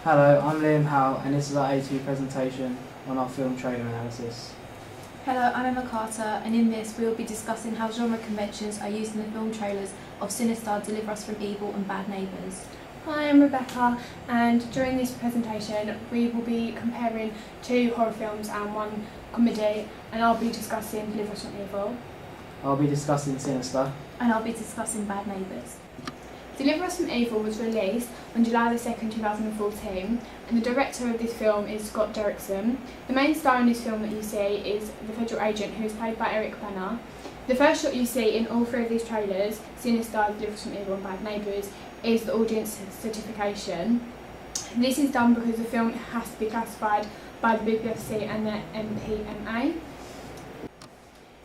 Hello, I'm Liam Howe and this is our A2 presentation on our film trailer analysis. Hello, I'm Emma Carter, and in this we will be discussing how genre conventions are used in the film trailers of Sinister, Deliver Us from Evil and Bad Neighbours. Hi, I'm Rebecca, and during this presentation we will be comparing 2 horror films and 1 comedy, and I'll be discussing Deliver Us from Evil. I'll be discussing Sinister. And I'll be discussing Bad Neighbours. Deliver Us from Evil was released on July 2nd, 2014, and the director of this film is Scott Derrickson. The main star in this film that you see is the federal agent, who is played by Eric Bana. The first shot you see in all 3 of these trailers, Sinister, Deliver Us from Evil and Bad Neighbours, is the audience certification. This is done because the film has to be classified by the BBFC and the MPMA.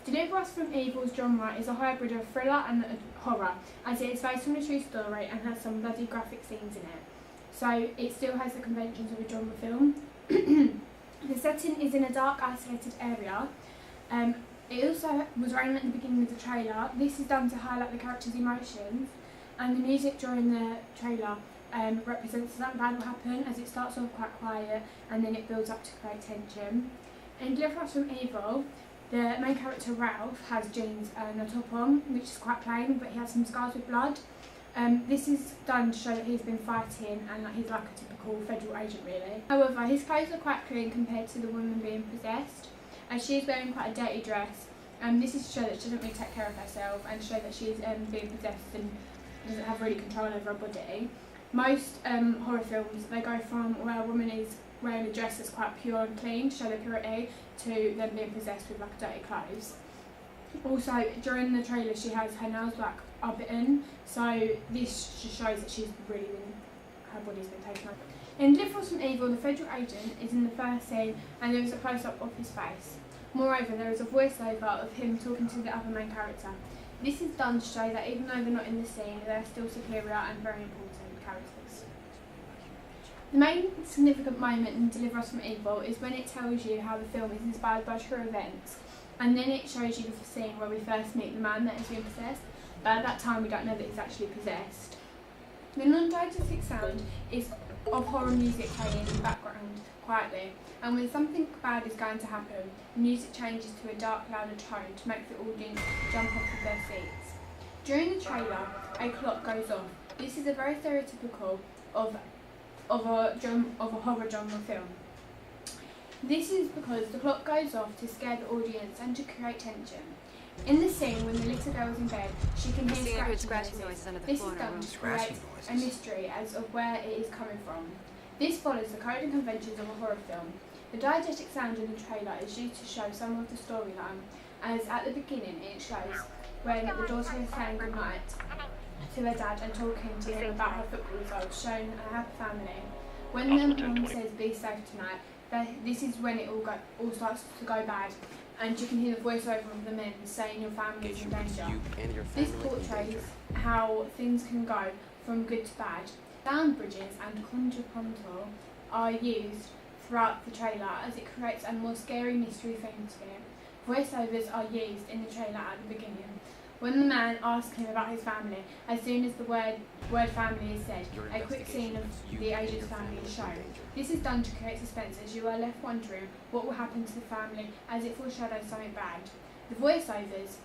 Deliver Us from Evil's genre is a hybrid of thriller and horror, as it is based on a true story and has some bloody graphic scenes in it. So it still has the conventions of a genre film. The setting is in a dark, isolated area. It also was raining at the beginning of the trailer. This is done to highlight the characters' emotions, and the music during the trailer represents something bad will happen, as it starts off quite quiet and then it builds up to create tension. In Deliver Us from Evil, the main character Ralph has jeans and a top on, which is quite plain, but he has some scars with blood. This is done to show that he's been fighting and that he's like a typical federal agent really. However, his clothes are quite clean compared to the woman being possessed, as she is wearing quite a dirty dress. This is to show that she doesn't really take care of herself and to show that she's being possessed and doesn't have really control over her body. Most horror films, they go from where a woman is wearing a dress that's quite pure and clean to show their purity, to them being possessed with like dirty clothes. Also, during the trailer she has her nails are bitten, so this just shows that she's really been, her body's been taken over. In Deliver Us from Evil, the federal agent is in the first scene and there is a close-up of his face. Moreover, there is a voiceover of him talking to the other main character. This is done to show that even though they're not in the scene, they're still superior and very important characters. The main significant moment in Deliver Us from Evil is when it tells you how the film is inspired by true events, and then it shows you the scene where we first meet the man that is being possessed, but at that time we don't know that he's actually possessed. The non-diegetic sound is of horror music playing in the background quietly, and when something bad is going to happen, the music changes to a dark, louder tone to make the audience jump off of their seats. During the trailer, a clock goes off. This is a very stereotypical of a horror genre film. This is because the clock goes off to scare the audience and to create tension. In the scene, when the little girl is in bed, she can hear scratching noises under the floor. This is done to create a mystery as of where it is coming from. This follows the code and conventions of a horror film. The diegetic sound in the trailer is used to show some of the storyline, as at the beginning it shows when the daughter is saying goodnight to her dad and talking to him about her football results, showing a happy family. When the mum says be safe tonight, this is when it all starts to go bad, and you can hear the voiceover of the men saying your family is in danger. This portrays how things can go from good to bad. Sound bridges and contrapuntal are used throughout the trailer as it creates a more scary mystery atmosphere. Voiceovers are used in the trailer at the beginning. When the man asks him about his family, as soon as the word family is said, a quick scene of the agent's family is shown. This is done to create suspense, as you are left wondering what will happen to the family, as it foreshadows something bad. The voiceovers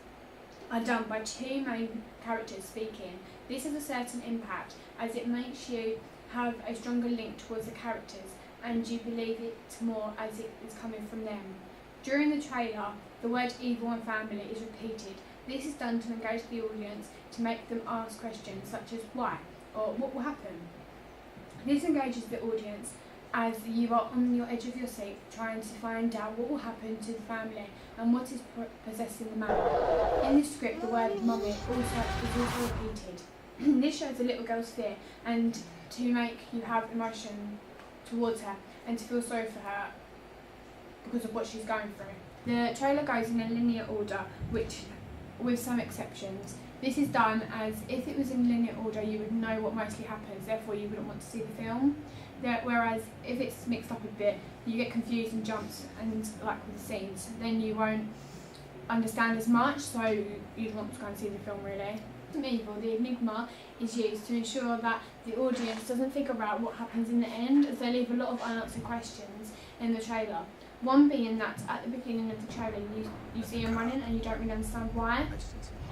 are done by 2 main characters speaking. This has a certain impact, as it makes you have a stronger link towards the characters and you believe it more as it is coming from them. During the trailer, the word evil and family is repeated. This is done to engage the audience, to make them ask questions such as why or what will happen. This engages the audience as you are on your edge of your seat trying to find out what will happen to the family and what is possessing the man. In the script, the word mummy is also repeated. This shows the little girl's fear and to make you have emotion towards her and to feel sorry for her because of what she's going through. The trailer goes in a linear order, which with some exceptions. This is done as if it was in linear order you would know what mostly happens, therefore you wouldn't want to see the film. Whereas if it's mixed up a bit, you get confused and jumps and like with the scenes, then you won't understand as much, so you'd want to go and see the film really. From Evil, the enigma is used to ensure that the audience doesn't figure out what happens in the end, as they leave a lot of unanswered questions in the trailer. One being that at the beginning of the trailer you see him running and you don't really understand why.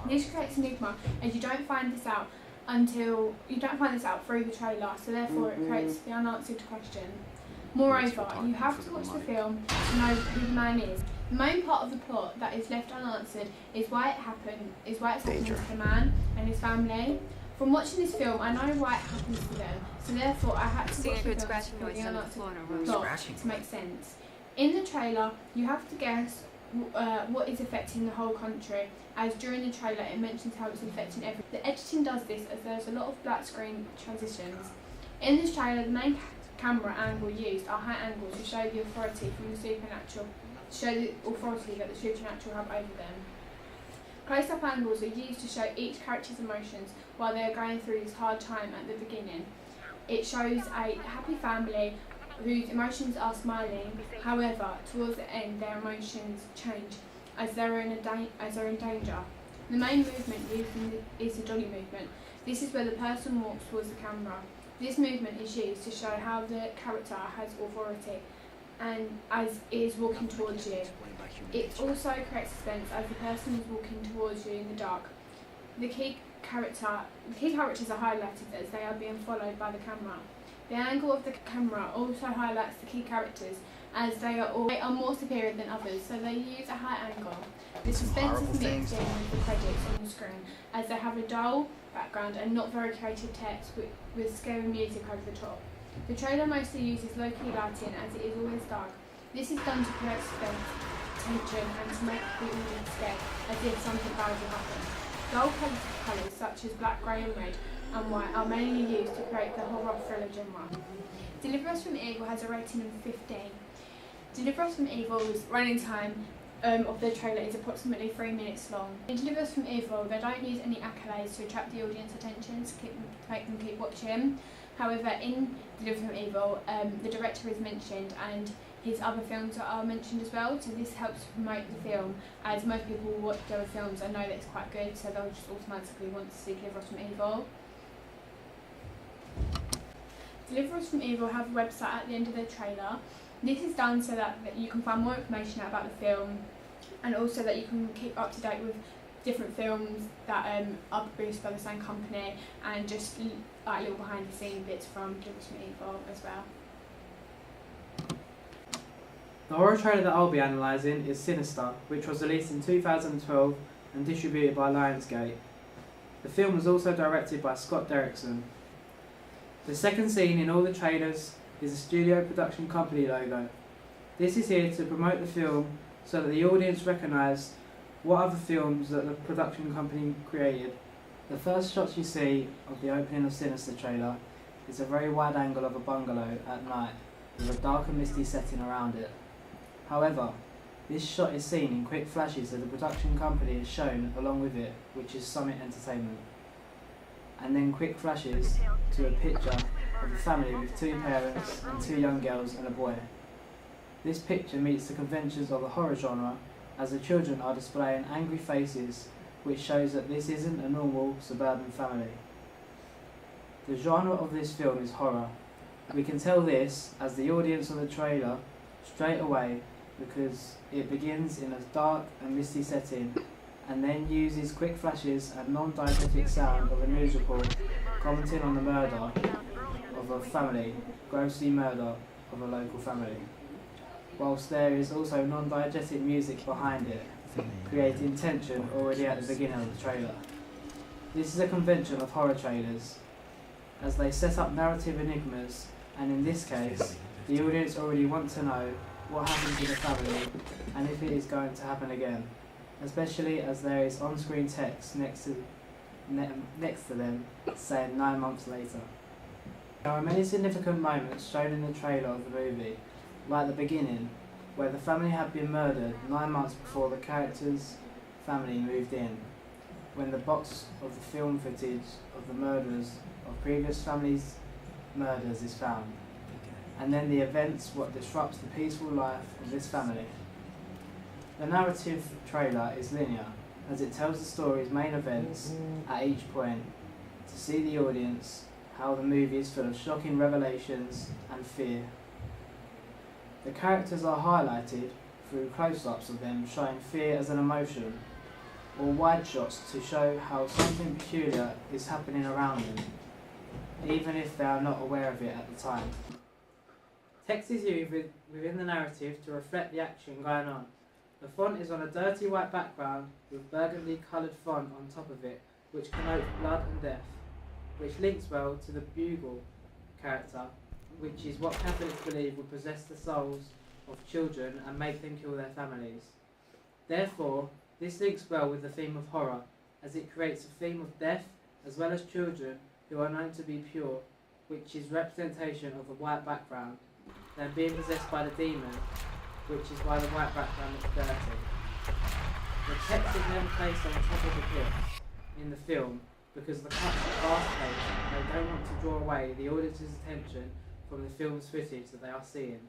This creates enigma as you don't find this out through the trailer, so therefore it creates the unanswered question. Moreover, you have to watch the film to know who the man is. The main part of the plot that is left unanswered is why it's happening to the man and his family. From watching this film, I know why it happens to them, so therefore I had to watch the film to put the unanswered plot to make sense. In the trailer, you have to guess what is affecting the whole country, as during the trailer it mentions how it's affecting everything. The editing does this as there's a lot of black screen transitions. In this trailer, the main camera angle used are high angles to show the authority that the supernatural have over them. Close-up angles are used to show each character's emotions while they are going through this hard time at the beginning. It shows a happy family whose emotions are smiling, however, towards the end their emotions change as they're in danger. The main movement used is the dolly movement. This is where the person walks towards the camera. This movement is used to show how the character has authority and as is walking towards you. It also creates suspense as the person is walking towards you in the dark. The key characters are highlighted as they are being followed by the camera. The angle of the camera also highlights the key characters as they are more superior than others, so they use a high angle. The suspense is mixed in with the credits on the screen as they have a dull background and not very creative text with scary music over the top. The trailer mostly uses low-key lighting as it is always dark. This is done to create suspense, tension and to make the audience scared as if something bad will happen. Dull colours such as black, grey and red and white are mainly used to create the horror thriller genre. Deliver Us From Evil has a rating of 15. Deliver Us From Evil's running time of the trailer is approximately 3 minutes long. In Deliver Us From Evil, they don't use any accolades to attract the audience attention to make them keep watching. However, in Deliver From Evil, the director is mentioned and his other films are mentioned as well, so this helps promote the film as most people will watch the other films and know that it's quite good, so they'll just automatically want to see Deliver Us From Evil. Deliver Us From Evil have a website at the end of their trailer. This is done so that you can find more information out about the film and also that you can keep up to date with different films that are produced by the same company and just like little behind the scenes bits from Deliver Us From Evil as well. The horror trailer that I'll be analysing is Sinister, which was released in 2012 and distributed by Lionsgate. The film was also directed by Scott Derrickson. The second scene in all the trailers is a studio production company logo. This is here to promote the film so that the audience recognise what other films that the production company created. The first shots you see of the opening of Sinister trailer is a very wide angle of a bungalow at night with a dark and misty setting around it. However, this shot is seen in quick flashes that the production company is shown along with it, which is Summit Entertainment, and then quick flashes to a picture of a family with two parents and two young girls and a boy. This picture meets the conventions of the horror genre as the children are displaying angry faces, which shows that this isn't a normal suburban family. The genre of this film is horror. We can tell this as the audience of the trailer straight away because it begins in a dark and misty setting and then uses quick flashes and non-diegetic sound of a news report commenting on the murder of a family, ghostly murder of a local family, whilst there is also non-diegetic music behind it, creating tension already at the beginning of the trailer. This is a convention of horror trailers, as they set up narrative enigmas, and in this case, the audience already want to know what happened to the family and if it is going to happen again, especially as there is on-screen text next to them saying 9 months later. There are many significant moments shown in the trailer of the movie, like the beginning, where the family had been murdered 9 months before the characters' family moved in, when the box of the film footage of the murders of previous families' murders is found, and then the events what disrupts the peaceful life of this family. The narrative trailer is linear, as it tells the story's main events at each point to see the audience how the movie is full of shocking revelations and fear. The characters are highlighted through close-ups of them showing fear as an emotion, or wide shots to show how something peculiar is happening around them, even if they are not aware of it at the time. Text is used within the narrative to reflect the action going on. The font is on a dirty white background with burgundy coloured font on top of it, which connotes blood and death, which links well to the bugle character, which is what Catholics believe will possess the souls of children and make them kill their families. Therefore, this links well with the theme of horror, as it creates a theme of death as well as children who are known to be pure, which is representation of a white background, then being possessed by the demon, which is why the white background looks dirty. The text is then placed on top of the clip in the film because the cuts are fast-paced and they don't want to draw away the audience's attention from the film's footage that they are seeing.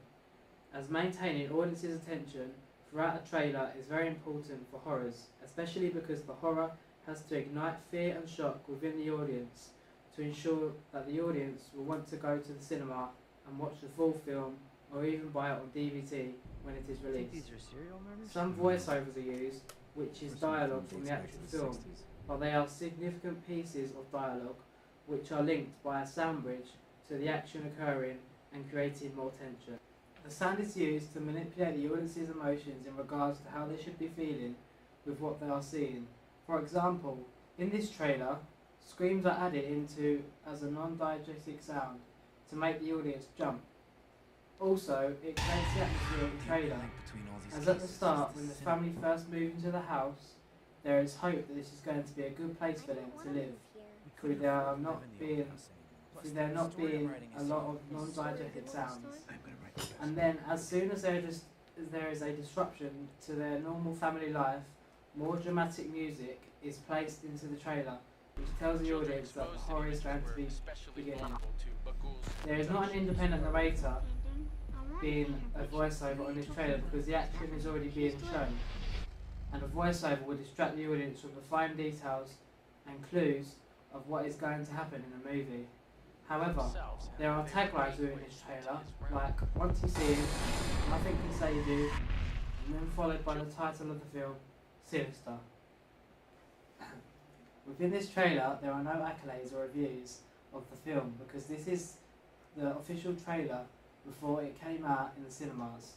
As maintaining audience's attention throughout a trailer is very important for horrors, especially because the horror has to ignite fear and shock within the audience to ensure that the audience will want to go to the cinema and watch the full film or even buy it on DVD when it is released. Some voiceovers are used, which is dialogue from the actual film, but they are significant pieces of dialogue which are linked by a sound bridge to the action occurring and creating more tension. The sound is used to manipulate the audience's emotions in regards to how they should be feeling with what they are seeing. For example, in this trailer, screams are added into as a non-diegetic sound to make the audience jump. Also, it creates the atmosphere of the trailer, as at the start, when the family first move into the house, there is hope that this is going to be a good place for them to live, through there not being a lot of non-diegetic sounds. And then, as soon as there is a disruption to their normal family life, more dramatic music is placed into the trailer, which tells the audience that the horror is going to be beginning. There is not an independent narrator being a voiceover on this trailer because the action is already being shown, and a voiceover will distract the audience from the fine details and clues of what is going to happen in the movie. However, there are taglines within this trailer, like "Once you see him, nothing can save you," and then followed by the title of the film, Sinister. Within this trailer, there are no accolades or reviews of the film because this is the official trailer before it came out in the cinemas.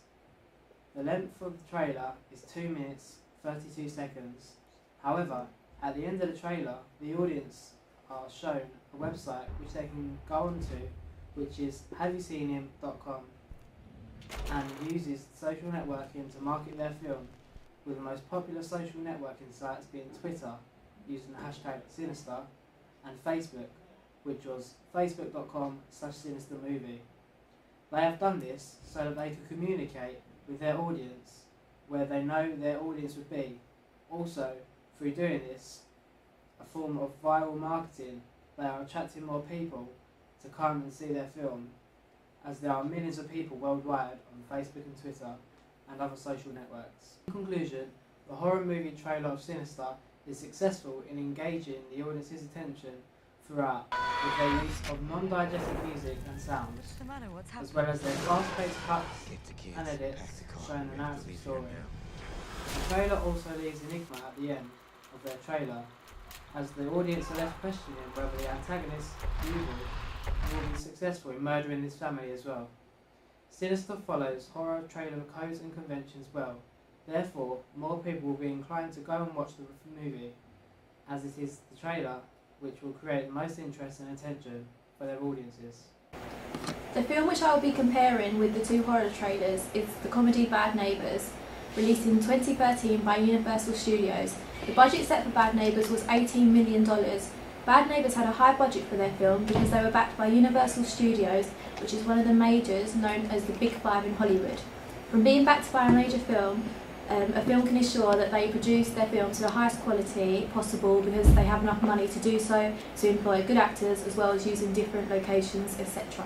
The length of the trailer is 2 minutes 32 seconds. However, at the end of the trailer, the audience are shown a website which they can go onto, which is haveyouseenhim.com, and uses social networking to market their film, with the most popular social networking sites being Twitter, using the hashtag Sinister, and Facebook, which was facebook.com/sinistermovie. They have done this so that they can communicate with their audience where they know their audience would be. Also, through doing this, a form of viral marketing, they are attracting more people to come and see their film, as there are millions of people worldwide on Facebook and Twitter and other social networks. In conclusion, the horror movie trailer of Sinister is successful in engaging the audience's attention throughout with their use of non-diegetic music and sounds, as well as their fast-paced cuts and edits showing the narrative story. The trailer also leaves enigma at the end of their trailer, as the audience are left questioning whether the antagonist, evil, will be successful in murdering this family as well. Sinister follows horror trailer codes and conventions well. Therefore, more people will be inclined to go and watch the movie, as it is the trailer which will create the most interest and attention for their audiences. The film which I will be comparing with the two horror trailers is the comedy Bad Neighbours, released in 2013 by Universal Studios. The budget set for Bad Neighbours was $18 million. Bad Neighbours had a high budget for their film because they were backed by Universal Studios, which is one of the majors known as the Big Five in Hollywood. From being backed by a major film, a film can ensure that they produce their film to the highest quality possible because they have enough money to do so, to employ good actors as well as using different locations, etc.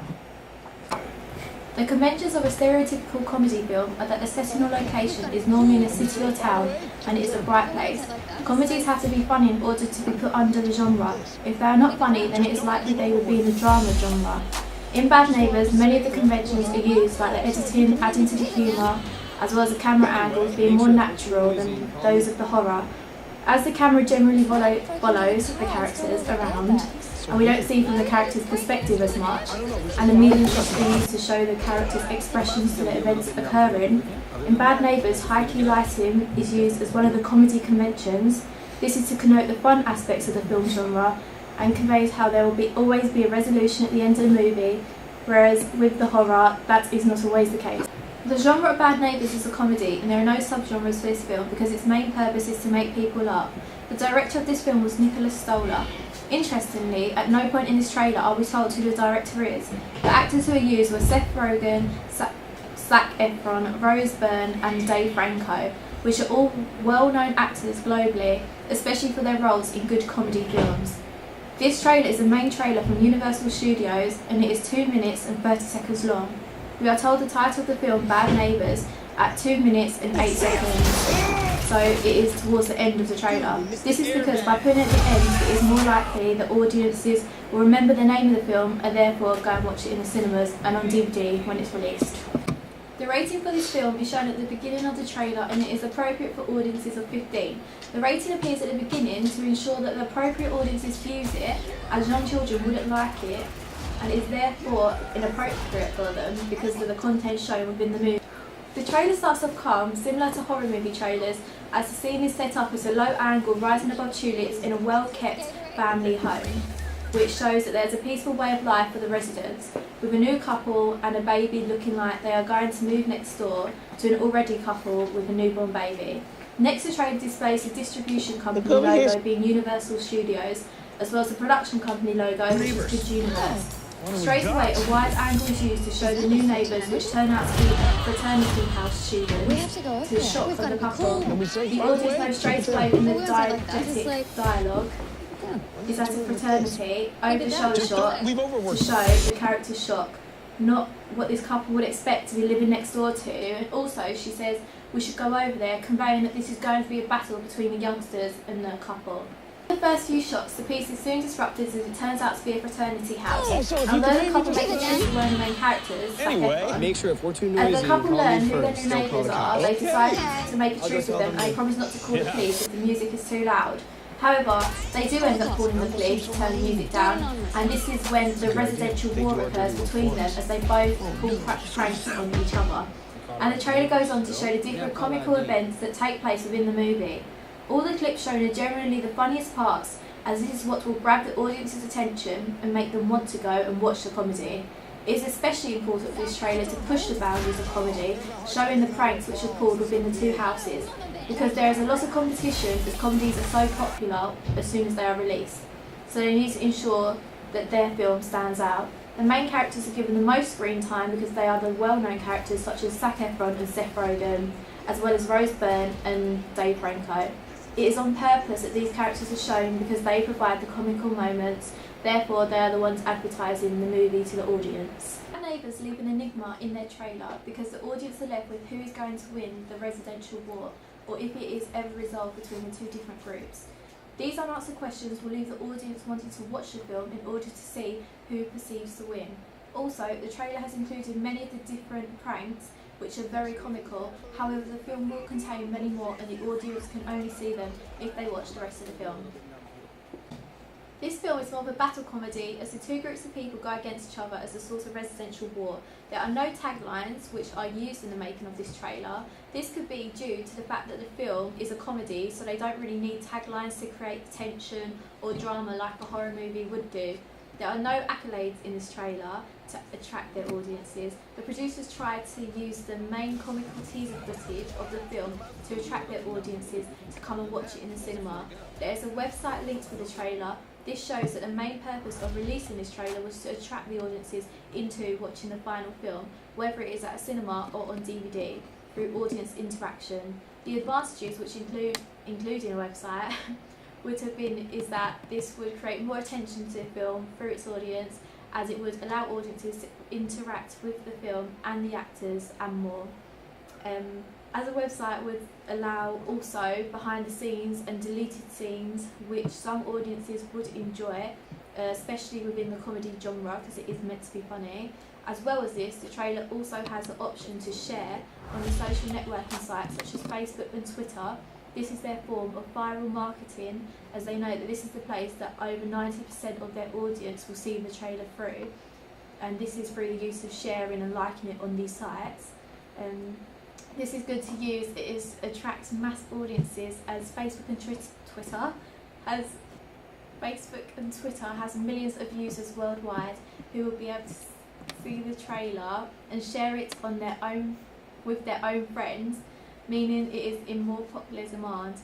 The conventions of a stereotypical comedy film are that the setting or location is normally in a city or town and it is a bright place. Comedies have to be funny in order to be put under the genre. If they are not funny, then it is likely they would be in the drama genre. In Bad Neighbours, many of the conventions are used, like the editing, adding to the humour, as well as the camera angles being more natural than those of the horror. As the camera generally follows the characters around, and we don't see from the character's perspective as much, and the medium shots are used to show the character's expressions to the events occurring. In Bad Neighbours, high-key lighting is used as one of the comedy conventions. This is to connote the fun aspects of the film genre and conveys how there will always be a resolution at the end of the movie, whereas with the horror, that is not always the case. The genre of Bad Neighbours is a comedy, and there are no subgenres for this film because its main purpose is to make people laugh. The director of this film was Nicholas Stoller. Interestingly, at no point in this trailer are we told who the director is. The actors who are used were Seth Rogen, Zac Efron, Rose Byrne and Dave Franco, which are all well-known actors globally, especially for their roles in good comedy films. This trailer is the main trailer from Universal Studios and it is 2 minutes and 30 seconds long. We are told the title of the film, Bad Neighbours, at 2 minutes and 8 seconds, so it is towards the end of the trailer. This is because by putting it at the end, it is more likely that audiences will remember the name of the film and therefore go and watch it in the cinemas and on DVD when it's released. The rating for this film is shown at the beginning of the trailer and it is appropriate for audiences of 15. The rating appears at the beginning to ensure that the appropriate audiences views it, as young children wouldn't like it, and is therefore inappropriate for them because of the content shown within the movie. The trailer starts off calm, similar to horror movie trailers, as the scene is set up as a low angle rising above tulips in a well-kept family home, which shows that there's a peaceful way of life for the residents, with a new couple and a baby looking like they are going to move next door to an already couple with a newborn baby. Next, the trailer displays the distribution company logo being Universal Studios, as well as the production company logo, which is Good Universe. Straight away, a wide angle is used to show the new neighbours, which turn out to be fraternity house students, to the shock of the couple. The audience knows straight away from the diegetic dialogue is at a fraternity, over-the-shoulder shot to show the character's shock, not what this couple would expect to be living next door to. And also, she says, we should go over there, conveying that this is going to be a battle between the youngsters and the couple. In the first few shots, the piece is soon disrupted as it turns out to be a fraternity house. Although the couple make the choice to learn the main characters, Make sure if we're too noisy, as the couple learn who their new neighbours are, they decide to make a truce with them and they promise not to call the police if the music is too loud. However, they do end up calling the police to turn the music down, and this is when the residential war occurs between them as they both pull pranks on each other. And the trailer goes on to show the different comical events that take place within the movie. All the clips shown are generally the funniest parts, as this is what will grab the audience's attention and make them want to go and watch the comedy. It is especially important for this trailer to push the boundaries of comedy, showing the pranks which are pulled within the two houses, because there is a lot of competition as comedies are so popular as soon as they are released. So they need to ensure that their film stands out. The main characters are given the most screen time because they are the well-known characters such as Zac Efron and Seth Rogen, as well as Rose Byrne and Dave Franco. It is on purpose that these characters are shown because they provide the comical moments, therefore they are the ones advertising the movie to the audience. Bad Neighbours leave an enigma in their trailer because the audience are left with who is going to win the residential war, or if it is ever resolved between the two different groups. These unanswered questions will leave the audience wanting to watch the film in order to see who perceives to win. Also, the trailer has included many of the different pranks, which are very comical. However, the film will contain many more and the audience can only see them if they watch the rest of the film. This film is more of a battle comedy as the two groups of people go against each other as a sort of residential war. There are no taglines which are used in the making of this trailer. This could be due to the fact that the film is a comedy, so they don't really need taglines to create tension or drama like a horror movie would do. There are no accolades in this trailer to attract their audiences. The producers tried to use the main comical teaser footage of the film to attract their audiences to come and watch it in the cinema. There is a website linked with the trailer. This shows that the main purpose of releasing this trailer was to attract the audiences into watching the final film, whether it is at a cinema or on DVD, through audience interaction. The advantages, which including a website, would have been is that this would create more attention to the film through its audience, as it would allow audiences to interact with the film and the actors and more. As a website would allow also behind the scenes and deleted scenes, which some audiences would enjoy, especially within the comedy genre because it is meant to be funny. As well as this, the trailer also has the option to share on the social networking sites such as Facebook and Twitter. This is their form of viral marketing, as they know that this is the place that over 90% of their audience will see the trailer through, and this is through the use of sharing and liking it on these sites. This is good to use. It attracts mass audiences, as Facebook and Twitter has millions of users worldwide who will be able to see the trailer and share it on with their own friends, meaning it is in more popular demand.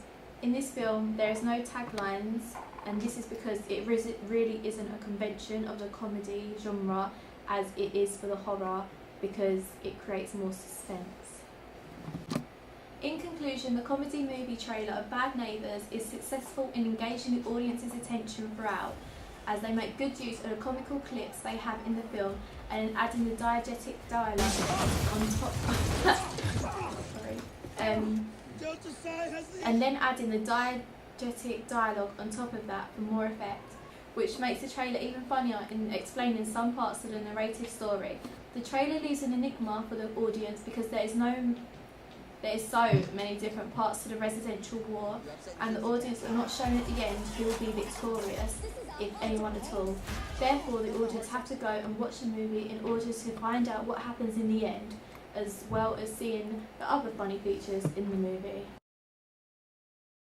In this film, there is no taglines, and this is because it really isn't a convention of the comedy genre as it is for the horror, because it creates more suspense. In conclusion, the comedy movie trailer of Bad Neighbours is successful in engaging the audience's attention throughout, as they make good use of the comical clips they have in the film and adding the diegetic dialogue on top of that. And then adding the diegetic dialogue on top of that for more effect, which makes the trailer even funnier in explaining some parts of the narrative story. The trailer leaves an enigma for the audience because there is so many different parts to the residential war, and the audience are not shown at the end who will be victorious, if anyone at all. Therefore, the audience have to go and watch the movie in order to find out what happens in the end, as well as seeing the other funny features in the movie.